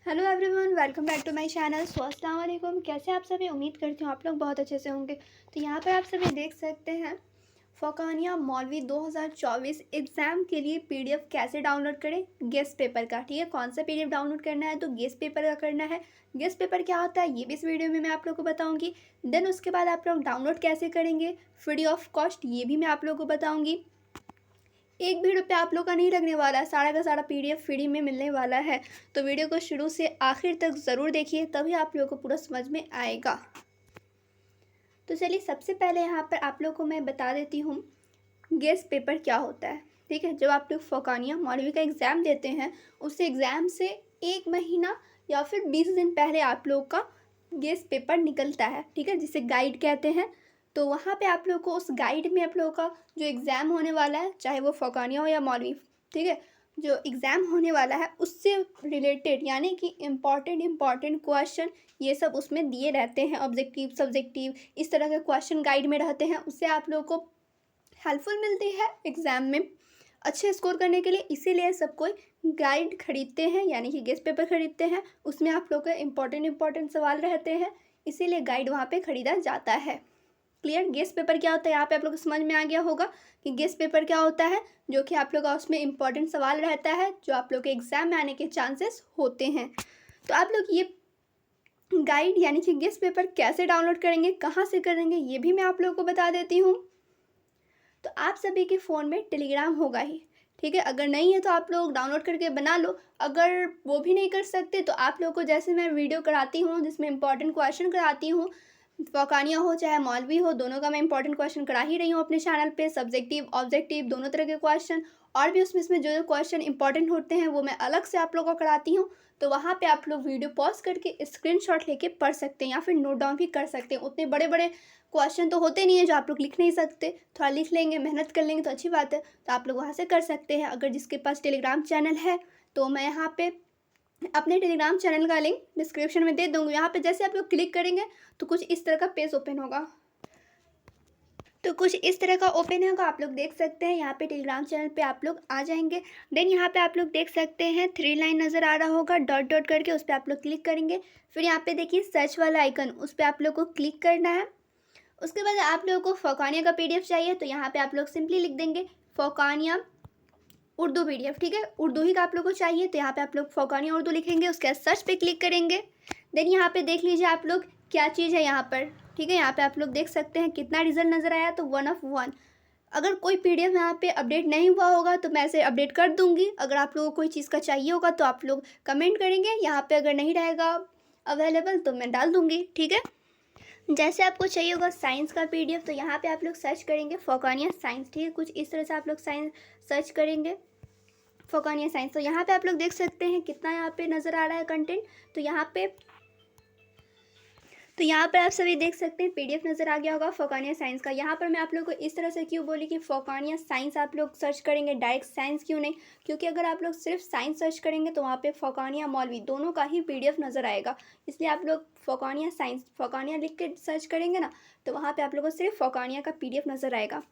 Hello everyone, welcome back to my channel. So अस्सलाम वालेकुम। कैसे आप सभी? उम्मीद करती हूँ आप लोग बहुत अच्छे से होंगे। तो यहाँ पर आप सभी देख सकते हैं फ़ौक़ानिया मौलवी 2024 एग्ज़ाम के लिए पीडीएफ कैसे डाउनलोड करें गेस्ट पेपर का। ठीक है, कौन सा पीडीएफ डाउनलोड करना है? तो गेस्ट पेपर का करना है। गेस्ट पेपर क्या होता है ये भी इस वीडियो में मैं आप लोग को बताऊँगी। देन उसके बाद आप लोग डाउनलोड कैसे करेंगे फ्री ऑफ कॉस्ट, ये भी मैं आप लोग को बताऊँगी। एक भी रुपया आप लोग का नहीं लगने वाला है, सारा का सारा पीडीएफ फ्री में मिलने वाला है। तो वीडियो को शुरू से आखिर तक ज़रूर देखिए, तभी आप लोगों को पूरा समझ में आएगा। तो चलिए सबसे पहले यहाँ पर आप लोग को मैं बता देती हूँ गेस्ट पेपर क्या होता है। ठीक है, जब आप लोग फ़ौक़ानिया मौलवी का एग्ज़ाम देते हैं, उस एग्ज़ाम से 1 महीना या फिर 20 दिन पहले आप लोग का गेस्ट पेपर निकलता है। ठीक है, जिसे गाइड कहते हैं। तो वहाँ पे आप लोग को उस गाइड में आप लोगों का जो एग्ज़ाम होने वाला है, चाहे वो फ़ौक़ानिया हो या मौलवी, ठीक है, जो एग्ज़ाम होने वाला है उससे रिलेटेड यानी कि इम्पॉर्टेंट क्वेश्चन ये सब उसमें दिए रहते हैं। ऑब्जेक्टिव, सब्जेक्टिव, इस तरह के क्वेश्चन गाइड में रहते हैं। उससे आप लोगों को हेल्पफुल मिलती है एग्ज़ाम में अच्छे स्कोर करने के लिए। इसीलिए सब कोई गाइड खरीदते हैं यानी कि गेस्ट पेपर खरीदते हैं। उसमें आप लोग के इम्पॉर्टेंट सवाल रहते हैं, इसीलिए गाइड वहाँ पे ख़रीदा जाता है। क्लियर? गेस्ट पेपर क्या होता है यहाँ पे आप लोग को समझ में आ गया होगा कि गेस्ट पेपर क्या होता है, जो कि आप लोग का उसमें इम्पॉर्टेंट सवाल रहता है जो आप लोग के एग्ज़ाम में आने के चांसेस होते हैं। तो आप लोग ये गाइड यानी कि गेस्ट पेपर कैसे डाउनलोड करेंगे, कहाँ से करेंगे, ये भी मैं आप लोगों को बता देती हूँ। तो आप सभी के फ़ोन में टेलीग्राम होगा ही, ठीक है। अगर नहीं है तो आप लोग डाउनलोड करके बना लो। अगर वो भी नहीं कर सकते तो आप लोग को जैसे मैं वीडियो कराती हूँ जिसमें इंपॉर्टेंट क्वेश्चन कराती हूँ, फ़ौक़ानिया हो चाहे मौलवी हो, दोनों का मैं इंपॉर्टेंट क्वेश्चन करा ही रही हूँ अपने चैनल पे। सब्जेक्टिव, ऑब्जेक्टिव दोनों तरह के क्वेश्चन, और भी उसमें जो क्वेश्चन इंपॉर्टेंट होते हैं वो मैं अलग से आप लोगों को कराती हूँ। तो वहाँ पे आप लोग वीडियो पॉज करके स्क्रीनशॉट लेके पढ़ सकते हैं या फिर नोट डाउन भी कर सकते हैं। उतने बड़े बड़े क्वेश्चन तो होते नहीं है जो आप लोग लिख नहीं सकते, थोड़ा लिख लेंगे, मेहनत कर लेंगे तो अच्छी बात है। तो आप लोग वहाँ से कर सकते हैं। अगर जिसके पास टेलीग्राम चैनल है तो मैं यहाँ पे अपने टेलीग्राम चैनल का लिंक डिस्क्रिप्शन में दे दूँगी। यहाँ पे जैसे आप लोग क्लिक करेंगे तो कुछ इस तरह का पेज ओपन होगा। तो कुछ इस तरह का ओपन होगा, आप लोग देख सकते हैं। यहाँ पे टेलीग्राम चैनल पे आप लोग आ जाएंगे। देन यहाँ पे आप लोग देख सकते हैं 3 लाइन नज़र आ रहा होगा डॉट डॉट करके, उस पर आप लोग क्लिक करेंगे। फिर यहाँ पे देखिए सर्च वाला आइकन, उस पर आप लोग को क्लिक करना है। उसके बाद आप लोगों को फ़ौक़ानिया का पीडीएफ चाहिए तो यहाँ पे आप लोग सिंपली लिख देंगे फ़ौक़ानिया उर्दू पीडीएफ। ठीक है, उर्दू ही का आप लोग को चाहिए तो यहाँ पे आप लोग फ़ौक़ानिया उर्दू लिखेंगे। उसके बाद सर्च पे क्लिक करेंगे। देन यहाँ पे देख लीजिए आप लोग क्या चीज़ है यहाँ पर। ठीक है, यहाँ पे आप लोग देख सकते हैं कितना रिजल्ट नज़र आया, तो 1 of 1। अगर कोई पीडीएफ यहाँ पे अपडेट नहीं हुआ होगा तो मैं इसे अपडेट कर दूँगी। अगर आप लोगों को कोई चीज़ का चाहिए होगा तो आप लोग कमेंट करेंगे। यहाँ पे अगर नहीं रहेगा अवेलेबल तो मैं डाल दूँगी। ठीक है, जैसे आपको चाहिए होगा साइंस का पीडीएफ तो यहाँ पे आप लोग सर्च करेंगे फ़ौक़ानिया साइंस। ठीक है, कुछ इस तरह से आप लोग साइंस सर्च करेंगे फ़ौक़ानिया साइंस। तो यहाँ पे आप लोग देख सकते हैं कितना यहाँ पे नज़र आ रहा है कंटेंट। तो यहाँ पर आप सभी देख सकते हैं पीडीएफ नज़र आ गया होगा फ़ौक़ानिया साइंस का। यहाँ पर मैं आप लोगों को इस तरह से क्यों बोली कि फ़ौक़ानिया साइंस आप लोग सर्च करेंगे, डायरेक्ट साइंस क्यों नहीं, क्योंकि अगर आप लोग सिर्फ साइंस सर्च करेंगे तो वहाँ पे फ़ौक़ानिया मौलवी दोनों का ही पीडीएफ नज़र आएगा। इसलिए आप लोग फ़ौक़ानिया साइंस, फ़ौक़ानिया लिख के सर्च करेंगे ना तो वहाँ पर आप लोगों को सिर्फ फ़ौक़ानिया का पीडीएफ नज़र आएगा।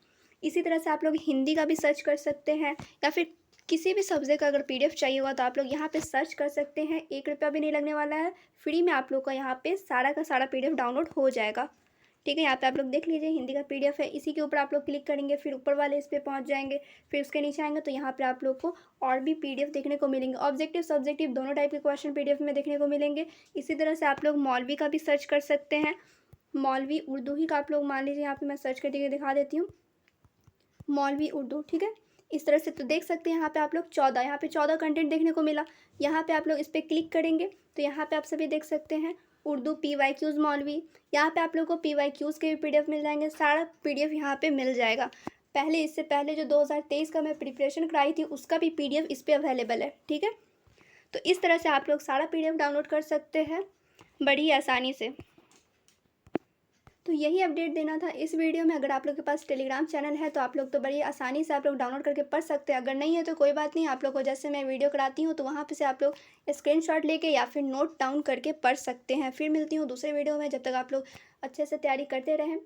इसी तरह से आप लोग हिंदी का भी सर्च कर सकते हैं या फिर किसी भी सब्जेक्ट का अगर पीडीएफ चाहिए होगा तो आप लोग यहाँ पे सर्च कर सकते हैं। 1 रुपया भी नहीं लगने वाला है, फ्री में आप लोग का यहाँ पे सारा का सारा पीडीएफ डाउनलोड हो जाएगा। ठीक है, यहाँ पे आप लोग देख लीजिए हिंदी का पीडीएफ है। इसी के ऊपर आप लोग क्लिक करेंगे, फिर ऊपर वाले इस पर पहुँच जाएंगे, फिर उसके नीचे आएंगे तो यहाँ पर आप लोग को और भी पीडीएफ देखने को मिलेंगे। ऑब्जेक्टिव, सब्जेक्टिव दोनों टाइप के क्वेश्चन पीडीएफ में देखने को मिलेंगे। इसी तरह से आप लोग मौलवी का भी सर्च कर सकते हैं। मौलवी उर्दू ही का आप लोग मान लीजिए, यहाँ पर मैं सर्च करके दिखा देती हूँ मौलवी उर्दू। ठीक है, इस तरह से तो देख सकते हैं यहाँ पे आप लोग 14, यहाँ पे 14 कंटेंट देखने को मिला। यहाँ पे आप लोग इस पर क्लिक करेंगे तो यहाँ पे आप सभी देख सकते हैं उर्दू PYQs मौलवी। यहाँ पे आप लोग को PYQs के भी पीडीएफ मिल जाएंगे, सारा पीडीएफ यहाँ पे मिल जाएगा। इससे पहले जो 2023 का मैं प्रिपरेशन कराई थी उसका भी पीडीएफ इस पर अवेलेबल है। ठीक है, तो इस तरह से आप लोग सारा पीडीएफ डाउनलोड कर सकते हैं बड़ी आसानी से। तो यही अपडेट देना था इस वीडियो में। अगर आप लोग के पास टेलीग्राम चैनल है तो आप लोग तो बड़ी आसानी से आप लोग डाउनलोड करके पढ़ सकते हैं। अगर नहीं है तो कोई बात नहीं, आप लोग को जैसे मैं वीडियो कराती हूँ तो वहाँ पे से आप लोग स्क्रीनशॉट लेके या फिर नोट डाउन करके पढ़ सकते हैं। फिर मिलती हूँ दूसरे वीडियो में, जब तक आप लोग अच्छे से तैयारी करते रहें।